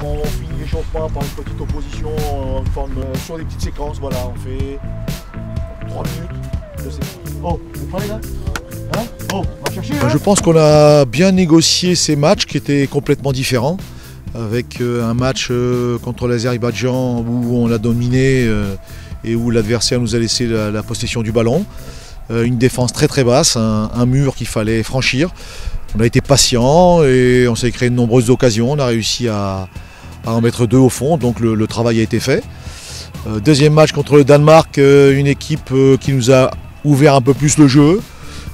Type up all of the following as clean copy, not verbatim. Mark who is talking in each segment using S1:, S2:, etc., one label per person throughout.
S1: On finit l'échauffement par une petite opposition sur des petites séquences, voilà, on fait 3 minutes. Oh, vous parlez là hein? Oh, on va chercher là. Je pense qu'on a bien négocié ces matchs qui étaient complètement différents. Avec un match contre l'Azerbaïdjan où on l'a dominé et où l'adversaire nous a laissé la possession du ballon. Une défense très très basse, un mur qu'il fallait franchir. On a été patient et on s'est créé de nombreuses occasions. On a réussi à en mettre 2 au fond, donc le travail a été fait. Deuxième match contre le Danemark, une équipe qui nous a ouvert un peu plus le jeu,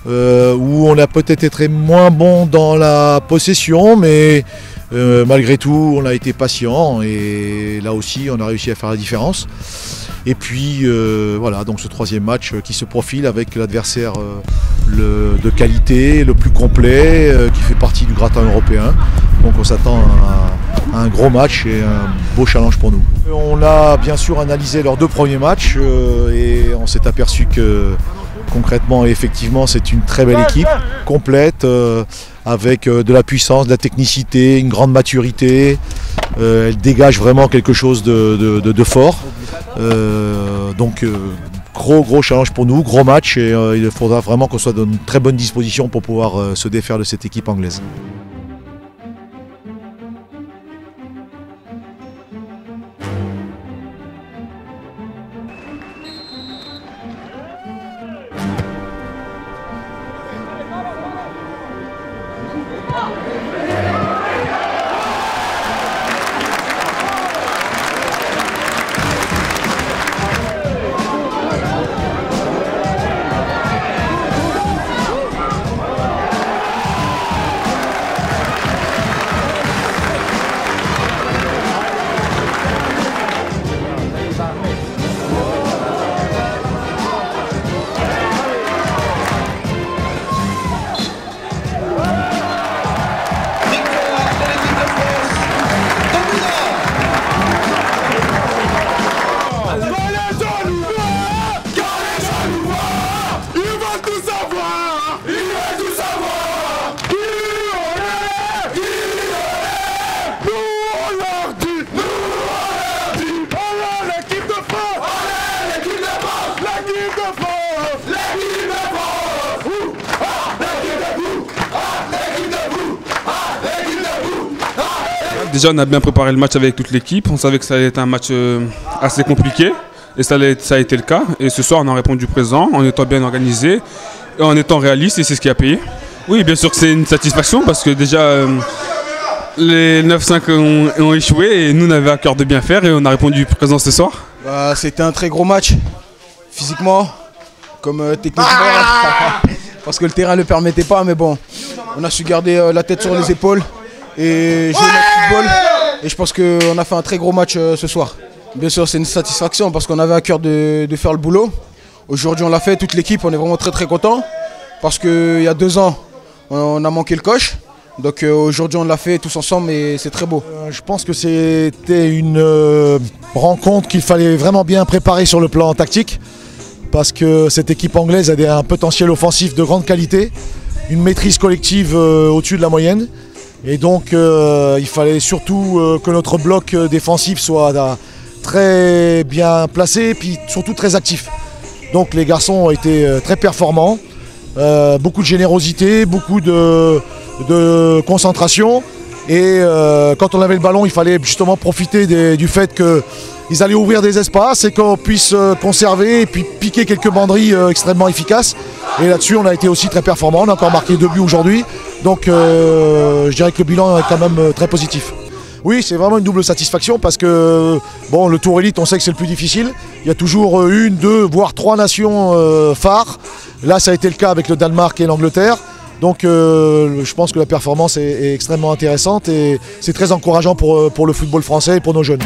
S1: où on a peut-être été moins bon dans la possession, mais malgré tout on a été patient et là aussi on a réussi à faire la différence. Et puis voilà, donc ce troisième match qui se profile avec l'adversaire de qualité, le plus complet, qui fait partie du gratin européen. Donc on s'attend à un gros match et un beau challenge pour nous. On a bien sûr analysé leurs 2 premiers matchs et on s'est aperçu que concrètement et effectivement c'est une très belle équipe, complète, avec de la puissance, de la technicité, une grande maturité. Elle dégage vraiment quelque chose de fort. Donc gros challenge pour nous, gros match et il faudra vraiment qu'on soit dans une très bonne disposition pour pouvoir se défaire de cette équipe anglaise.
S2: Déjà, on a bien préparé le match avec toute l'équipe. On savait que ça allait être un match assez compliqué. Et ça a été le cas. Et ce soir, on a répondu présent, en étant bien organisé, et en étant réaliste, et c'est ce qui a payé. Oui, bien sûr que c'est une satisfaction, parce que déjà, les 9-5 ont échoué, et nous, on avait à cœur de bien faire, et on a répondu présent ce soir.
S3: C'était un très gros match, physiquement, comme techniquement, parce que le terrain ne le permettait pas, mais bon, on a su garder la tête sur les épaules. Et jouer notre football et je pense qu'on a fait un très gros match ce soir. Bien sûr c'est une satisfaction parce qu'on avait à cœur de faire le boulot. Aujourd'hui on l'a fait, toute l'équipe, on est vraiment très content parce qu'il y a 2 ans on a manqué le coche. Donc aujourd'hui on l'a fait tous ensemble et c'est très beau.
S1: Je pense que c'était une rencontre qu'il fallait vraiment bien préparer sur le plan tactique parce que cette équipe anglaise a un potentiel offensif de grande qualité, une maîtrise collective au-dessus de la moyenne. Et donc il fallait surtout que notre bloc défensif soit très bien placé et puis surtout très actif. Donc les garçons ont été très performants, beaucoup de générosité, beaucoup de concentration. Et quand on avait le ballon, il fallait justement profiter du fait qu'ils allaient ouvrir des espaces et qu'on puisse conserver et puis piquer quelques banderies extrêmement efficaces. Et là-dessus, on a été aussi très performants. On a encore marqué 2 buts aujourd'hui. Donc je dirais que le bilan est quand même très positif. Oui, c'est vraiment une double satisfaction parce que bon, le Tour Élite, on sait que c'est le plus difficile. Il y a toujours 1, 2, voire 3 nations phares. Là, ça a été le cas avec le Danemark et l'Angleterre. Donc je pense que la performance est extrêmement intéressante et c'est très encourageant pour le football français et pour nos jeunes.